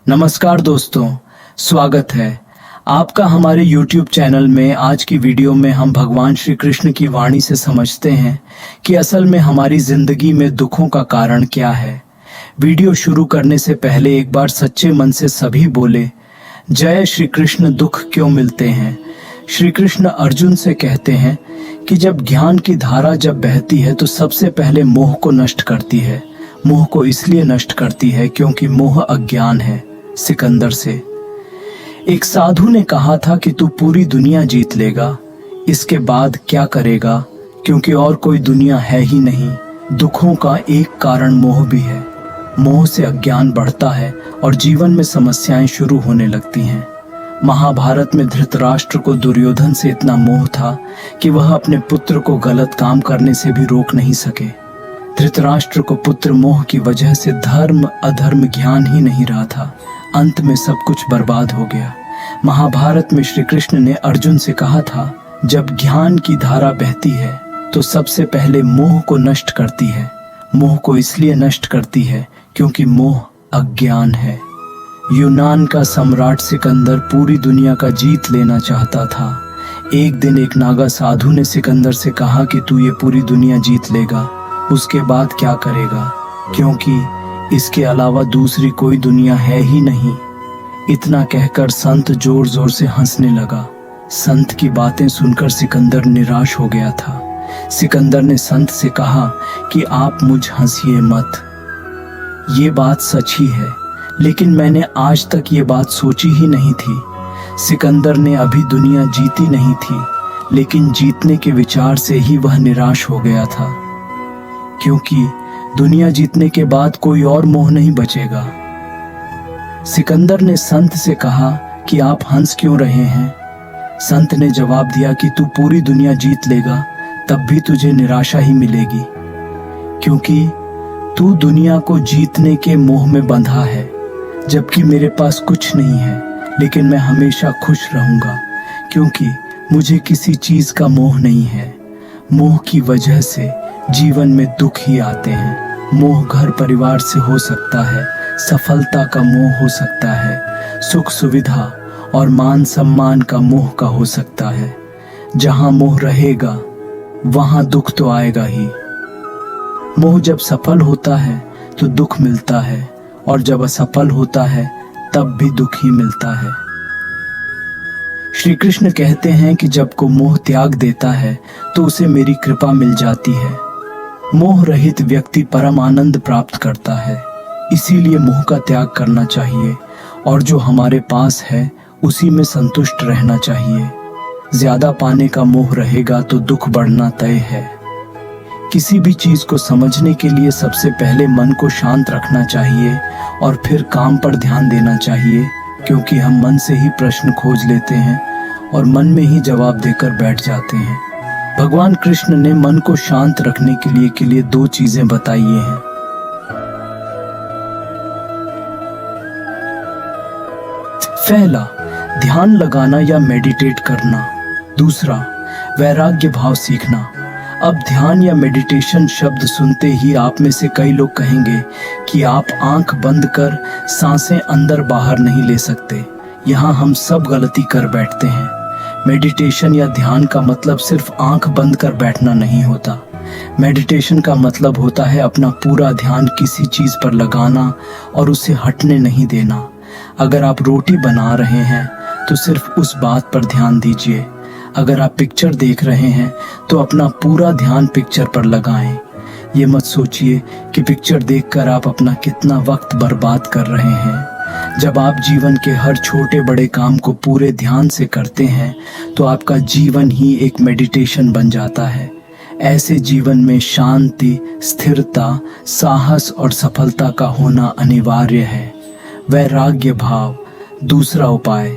नमस्कार दोस्तों, स्वागत है आपका हमारे YouTube चैनल में। आज की वीडियो में हम भगवान श्री कृष्ण की वाणी से समझते हैं कि असल में हमारी जिंदगी में दुखों का कारण क्या है। वीडियो शुरू करने से पहले एक बार सच्चे मन से सभी बोले, जय श्री कृष्ण। दुख क्यों मिलते हैं? श्री कृष्ण अर्जुन से कहते हैं कि जब ज्ञान की धारा जब बहती है तो सबसे पहले मोह को नष्ट करती है। मोह को इसलिए नष्ट करती है क्योंकि मोह अज्ञान है। सिकंदर से एक साधु ने कहा था कि तू पूरी दुनिया जीत लेगा, इसके बाद क्या करेगा? क्योंकि और कोई दुनिया है ही नहीं। दुखों का एक कारण मोह भी है। मोह से अज्ञान बढ़ता है और जीवन में समस्याएं शुरू होने लगती हैं। महाभारत में धृतराष्ट्र को दुर्योधन से इतना मोह था कि वह अपने पुत्र को गलत काम करने से भी रोक नहीं सके। धृतराष्ट्र को पुत्र मोह की वजह से धर्म अधर्म ज्ञान ही नहीं रहा था। अंत में सब कुछ बर्बाद हो गया। महाभारत में श्री कृष्ण ने अर्जुन से कहा था, जब ज्ञान की धारा बहती है तो सबसे पहले मोह को नष्ट करती है। मोह को इसलिए नष्ट करती है क्योंकि मोह अज्ञान है। यूनान का सम्राट सिकंदर पूरी दुनिया का जीत लेना चाहता था। एक दिन एक नागा साधु ने सिकंदर से कहा कि तू ये पूरी दुनिया जीत लेगा, उसके बाद क्या करेगा? क्योंकि इसके अलावा दूसरी कोई दुनिया है ही नहीं। इतना कहकर संत जोर जोर से हंसने लगा। संत की बातें सुनकर सिकंदर निराश हो गया था। सिकंदर ने संत से कहा कि आप मुझ हंसिए मत, ये बात सच ही है, लेकिन मैंने आज तक ये बात सोची ही नहीं थी। सिकंदर ने अभी दुनिया जीती नहीं थी, लेकिन जीतने के विचार से ही वह निराश हो गया था, क्योंकि दुनिया जीतने के बाद कोई और मोह नहीं बचेगा। सिकंदर ने संत से कहा कि आप हंस क्यों रहे हैं? संत ने जवाब दिया कि तू पूरी दुनिया जीत लेगा तब भी तुझे निराशा ही मिलेगी, क्योंकि तू दुनिया को जीतने के मोह में बंधा है, जबकि मेरे पास कुछ नहीं है, लेकिन मैं हमेशा खुश रहूंगा क्योंकि मुझे किसी चीज का मोह नहीं है। मोह की वजह से जीवन में दुख ही आते हैं। मोह घर परिवार से हो सकता है, सफलता का मोह हो सकता है, सुख सुविधा और मान सम्मान का मोह का हो सकता है। जहां मोह रहेगा वहां दुख तो आएगा ही। मोह जब सफल होता है तो दुख मिलता है, और जब असफल होता है तब भी दुख ही मिलता है। श्री कृष्ण कहते हैं कि जब को मोह त्याग देता है तो उसे मेरी कृपा मिल जाती है। मोह रहित व्यक्ति परम आनंद प्राप्त करता है, इसीलिए मोह का त्याग करना चाहिए और जो हमारे पास है उसी में संतुष्ट रहना चाहिए। ज्यादा पाने का मोह रहेगा तो दुख बढ़ना तय है। किसी भी चीज को समझने के लिए सबसे पहले मन को शांत रखना चाहिए और फिर काम पर ध्यान देना चाहिए, क्योंकि हम मन से ही प्रश्न खोज लेते हैं और मन में ही जवाब देकर बैठ जाते हैं। भगवान कृष्ण ने मन को शांत रखने के लिए दो चीजें बताई हैं। पहला, ध्यान लगाना या मेडिटेट करना। दूसरा, वैराग्य भाव सीखना। अब ध्यान या मेडिटेशन शब्द सुनते ही आप में से कई लोग कहेंगे कि आप आंख बंद कर सांसें अंदर बाहर नहीं ले सकते। यहाँ हम सब गलती कर बैठते हैं। मेडिटेशन या ध्यान का मतलब सिर्फ आंख बंद कर बैठना नहीं होता। मेडिटेशन का मतलब होता है अपना पूरा ध्यान किसी चीज पर लगाना और उसे हटने नहीं देना। अगर आप रोटी बना रहे हैं तो सिर्फ उस बात पर ध्यान दीजिए। अगर आप पिक्चर देख रहे हैं तो अपना पूरा ध्यान पिक्चर पर लगाएं। ये मत सोचिए कि पिक्चर देखकर आप अपना कितना वक्त बर्बाद कर रहे हैं। जब आप जीवन के हर छोटे बड़े काम को पूरे ध्यान से करते हैं तो आपका जीवन ही एक मेडिटेशन बन जाता है। ऐसे जीवन में शांति, स्थिरता, साहस और सफलता का होना अनिवार्य है। वैराग्य भाव। दूसरा उपाय,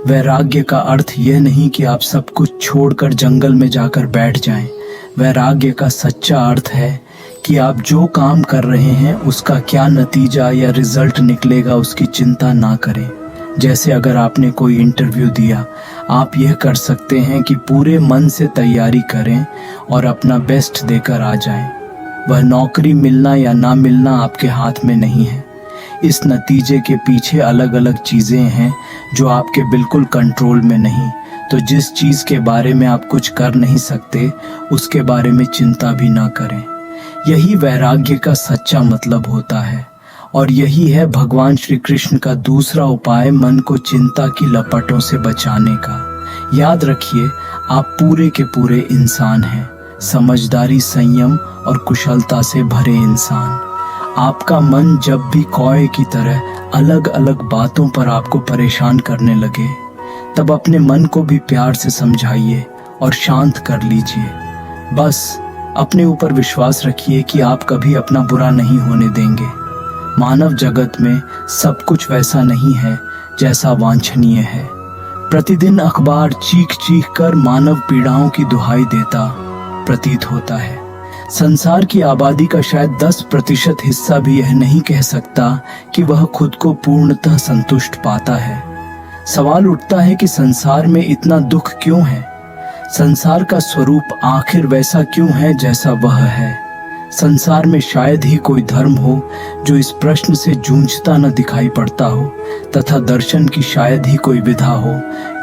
वैराग्य का अर्थ यह नहीं कि आप सब कुछ छोड़कर जंगल में जाकर बैठ जाएं। वैराग्य का सच्चा अर्थ है कि आप जो काम कर रहे हैं उसका क्या नतीजा या रिजल्ट निकलेगा उसकी चिंता ना करें। जैसे अगर आपने कोई इंटरव्यू दिया, आप यह कर सकते हैं कि पूरे मन से तैयारी करें और अपना बेस्ट देकर आ जाएं। वह नौकरी मिलना या ना मिलना आपके हाथ में नहीं है। इस नतीजे के पीछे अलग अलग चीज़ें हैं जो आपके बिल्कुल कंट्रोल में नहीं। तो जिस चीज़ के बारे में आप कुछ कर नहीं सकते उसके बारे में चिंता भी ना करें। यही वैराग्य का सच्चा मतलब होता है और यही है भगवान श्री कृष्ण का दूसरा उपाय मन को चिंता की लपटों से बचाने का। याद रखिए, आप पूरे के पूरे इंसान हैं, समझदारी, संयम और कुशलता से भरे इंसान। आपका मन जब भी कौए की तरह अलग अलग बातों पर आपको परेशान करने लगे तब अपने मन को भी प्यार से समझाइए और शांत कर लीजिए। बस अपने ऊपर विश्वास रखिए कि आप कभी अपना बुरा नहीं होने देंगे। मानव जगत में सब कुछ वैसा नहीं है जैसा वांछनीय है। प्रतिदिन अखबार चीख चीख कर मानव पीड़ाओं की दुहाई देता प्रतीत होता है। संसार की आबादी का शायद 10% हिस्सा भी यह नहीं कह सकता कि वह खुद को पूर्णतः संतुष्ट पाता है। सवाल उठता है कि संसार में इतना दुख क्यों है? संसार का स्वरूप आखिर वैसा क्यों है जैसा वह है? संसार में शायद ही कोई धर्म हो जो इस प्रश्न से जूझता न दिखाई पड़ता हो, तथा दर्शन की शायद ही कोई विधा हो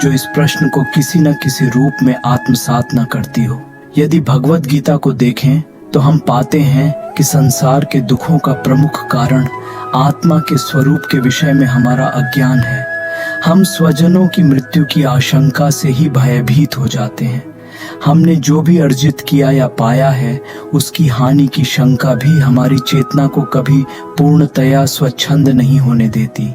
जो इस प्रश्न को किसी न किसी रूप में आत्मसात न करती हो। यदि भगवत गीता को देखें तो हम पाते हैं कि संसार के दुखों का प्रमुख कारण आत्मा के स्वरूप के विषय में हमारा अज्ञान है। हम स्वजनों की मृत्यु की आशंका से ही भयभीत हो जाते हैं। हमने जो भी अर्जित किया या पाया है उसकी हानि की शंका भी हमारी चेतना को कभी पूर्णतया स्वच्छंद नहीं होने देती।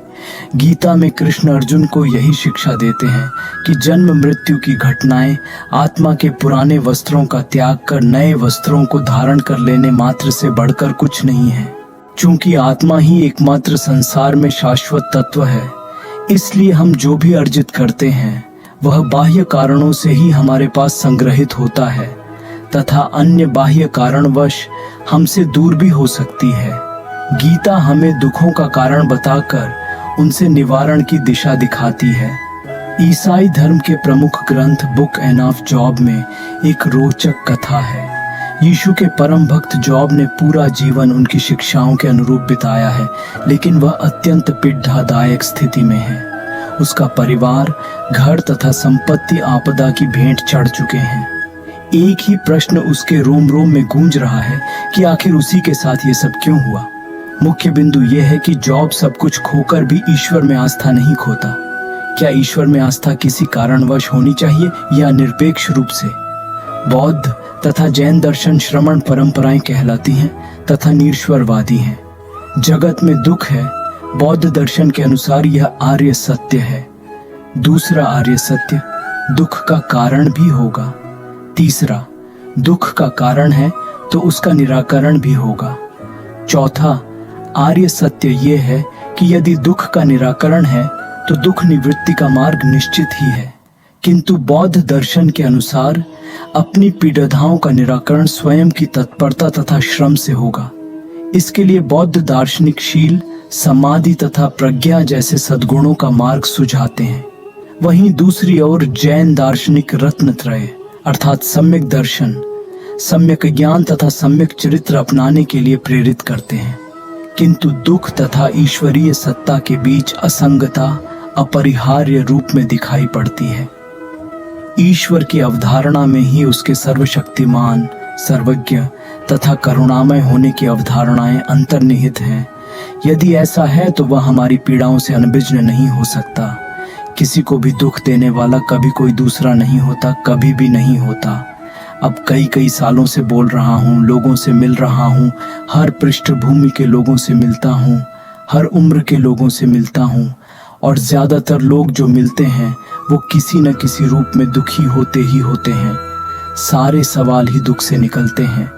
गीता में कृष्ण अर्जुन को यही शिक्षा देते हैं कि जन्म मृत्यु की घटनाएं आत्मा के पुराने वस्त्रों का त्याग कर नए वस्त्रों को धारण कर लेने मात्र से बढ़कर कुछ नहीं है। चूंकि आत्मा ही एकमात्र संसार में शाश्वत तत्व है, इसलिए हम जो भी अर्जित करते हैं वह बाह्य कारणों से ही हमारे पास संग्रहित होता है तथा अन्य बाह्य कारणवश हमसे दूर भी हो सकती है। गीता हमें दुखों का कारण बताकर उनसे निवारण की दिशा दिखाती है। ईसाई धर्म के प्रमुख ग्रंथ बुक ऑफ जॉब में एक रोचक कथा है। यीशु के परम भक्त जॉब ने पूरा जीवन उनकी शिक्षाओं के अनुरूप बिताया है, लेकिन वह अत्यंत पीड़ादायक स्थिति में है। उसका परिवार, घर तथा संपत्ति आपदा की भेंट चढ़ चुके हैं। एक ही प्रश्न उसके रोम रोम में गूंज रहा है कि आखिर उसी के साथ ये सब क्यों हुआ। मुख्य बिंदु यह है कि जॉब सब कुछ खोकर भी ईश्वर में आस्था नहीं खोता। क्या ईश्वर में आस्था किसी कारणवश होनी चाहिए या निरपेक्ष रूप से? बौद्ध तथा जैन दर्शन श्रमण परंपराएं कहलाती हैं तथा निरीश्वरवादी हैं। जगत में दुख है, बौद्ध दर्शन के अनुसार यह आर्य सत्य है। दूसरा आर्य सत्य, दुख का कारण भी होगा। तीसरा, दुख का कारण है तो उसका निराकरण भी होगा। चौथा आर्य सत्य यह है कि यदि दुख का निराकरण है तो दुख निवृत्ति का मार्ग निश्चित ही है। किंतु बौद्ध दर्शन के अनुसार अपनी पीड़ाओं का निराकरण स्वयं की तत्परता तथा श्रम से होगा। इसके लिए बौद्ध दार्शनिक शील, समाधि तथा प्रज्ञा जैसे सद्गुणों का मार्ग सुझाते हैं। वहीं दूसरी ओर जैन दार्शनिक रत्नत्रय अर्थात सम्यक दर्शन, सम्यक ज्ञान तथा सम्यक चरित्र अपनाने के लिए प्रेरित करते हैं। किंतु दुख तथा ईश्वरीय सत्ता के बीच असंगता अपरिहार्य रूप में दिखाई पड़ती है। ईश्वर की अवधारणा में ही उसके सर्वशक्तिमान, सर्वज्ञ तथा करुणामय होने की अवधारणाएं अंतर्निहित हैं। यदि ऐसा है तो वह हमारी पीड़ाओं से अनभिज्ञ नहीं हो सकता। किसी को भी दुख देने वाला कभी कोई दूसरा नहीं होता, कभी भी नहीं होता। अब कई सालों से बोल रहा हूँ, लोगों से मिल रहा हूँ, हर पृष्ठभूमि के लोगों से मिलता हूँ, हर उम्र के लोगों से मिलता हूँ, और ज़्यादातर लोग जो मिलते हैं वो किसी न किसी रूप में दुखी होते ही होते हैं। सारे सवाल ही दुख से निकलते हैं,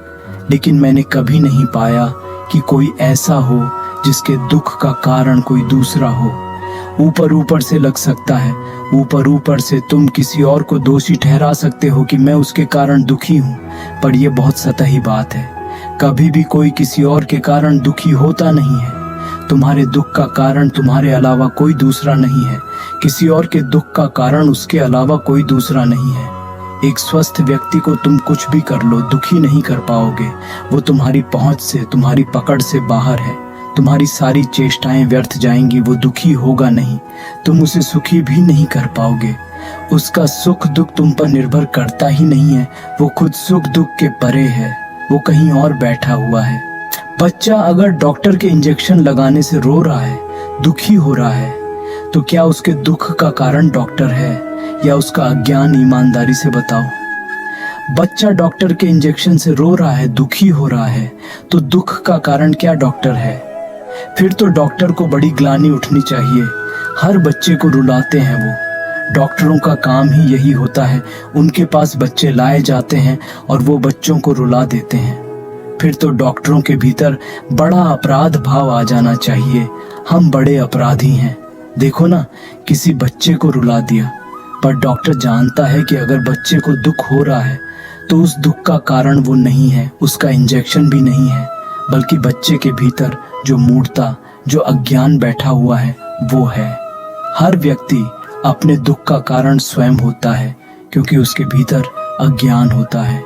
लेकिन मैंने कभी नहीं पाया कि कोई ऐसा हो जिसके दुख का कारण कोई दूसरा हो। ऊपर से लग सकता है, ऊपर से तुम किसी और को दोषी ठहरा सकते हो कि मैं उसके कारण दुखी हूँ, पर यह बहुत सतही बात है। कभी भी कोई किसी और के कारण दुखी होता नहीं है। तुम्हारे दुख का कारण तुम्हारे अलावा कोई दूसरा नहीं है। किसी और के दुख का कारण उसके अलावा कोई दूसरा नहीं है। एक स्वस्थ व्यक्ति को तुम कुछ भी कर लो, दुखी नहीं कर पाओगे। वो तुम्हारी पहुंच से, तुम्हारी पकड़ से बाहर है। तुम्हारी सारी चेष्टाएं व्यर्थ जाएंगी। वो दुखी होगा नहीं, तुम उसे सुखी भी नहीं कर पाओगे। उसका सुख दुख तुम पर निर्भर करता ही नहीं है। वो खुद सुख दुख के परे है, वो कहीं और बैठा हुआ है। बच्चा अगर डॉक्टर के इंजेक्शन लगाने से रो रहा है, दुखी हो रहा है, तो क्या उसके दुख का कारण डॉक्टर है या उसका अज्ञान? ईमानदारी से बताओ। बच्चा डॉक्टर के इंजेक्शन से रो रहा है, दुखी हो रहा है, तो दुख का कारण क्या डॉक्टर है? फिर तो डॉक्टर को बड़ी ग्लानि उठनी चाहिए। हर बच्चे को रुलाते हैं वो। डॉक्टरों का काम ही यही होता है। उनके पास बच्चे लाए जाते हैं और वो बच्चों को रुला देते हैं। फिर तो डॉक्टरों के भीतर बड़ा अपराध भाव आ जाना चाहिए। हम बड़े अपराधी हैं। देखो ना, किसी बच्चे को रुला दिया, पर डॉक्टर जानता है कि अगर बच्चे को दुख हो रहा है तो उस दुख का कारण वो नहीं है, उसका इंजेक्शन भी नहीं है, बल्कि बच्चे के भीतर जो मूढ़ता, जो अज्ञान बैठा हुआ है वो है। हर व्यक्ति अपने दुख का कारण स्वयं होता है, क्योंकि उसके भीतर अज्ञान होता है।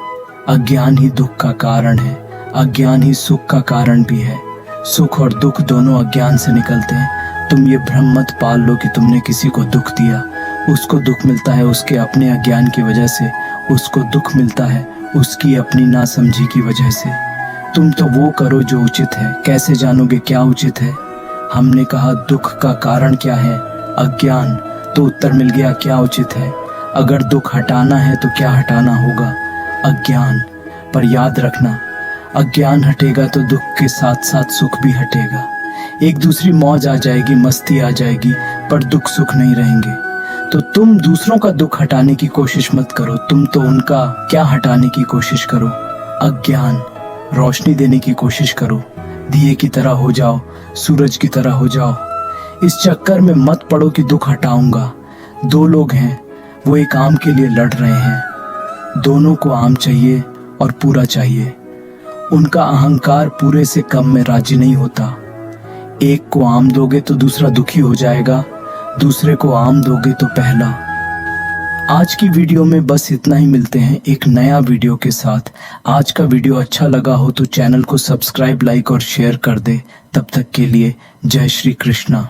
अज्ञान ही दुख का कारण है, अज्ञान ही सुख का कारण भी है। सुख और दुख दोनों अज्ञान से निकलते हैं। तुम ये भ्रम मत पाल लो कि तुमने किसी को दुख दिया। उसको दुख मिलता है उसके अपने अज्ञान की वजह से। उसको दुख मिलता है उसकी अपनी नासमझी की वजह से। तुम तो वो करो जो उचित है। कैसे जानोगे क्या उचित है? हमने कहा दुख का कारण क्या है? अज्ञान। तो उत्तर मिल गया क्या उचित है। अगर दुख हटाना है तो क्या हटाना होगा? अज्ञान। पर याद रखना, अज्ञान हटेगा तो दुख के साथ साथ सुख भी हटेगा। एक दूसरी मौज आ जाएगी, मस्ती आ जाएगी, पर दुख सुख नहीं रहेंगे। तो तुम दूसरों का दुख हटाने की कोशिश मत करो, तुम तो उनका क्या हटाने की कोशिश करो? अज्ञान। रोशनी देने की कोशिश करो। दिए की तरह हो जाओ, सूरज की तरह हो जाओ। इस चक्कर में मत पड़ो कि दुख हटाऊंगा। दो लोग हैं, वो एक आम के लिए लड़ रहे हैं। दोनों को आम चाहिए और पूरा चाहिए। उनका अहंकार पूरे से कम में राजी नहीं होता। एक को आम दोगे तो दूसरा दुखी हो जाएगा, दूसरे को आम दोगे तो पहला। आज की वीडियो में बस इतना ही। मिलते हैं एक नया वीडियो के साथ। आज का वीडियो अच्छा लगा हो तो चैनल को सब्सक्राइब, लाइक और शेयर कर दे। तब तक के लिए जय श्री कृष्णा।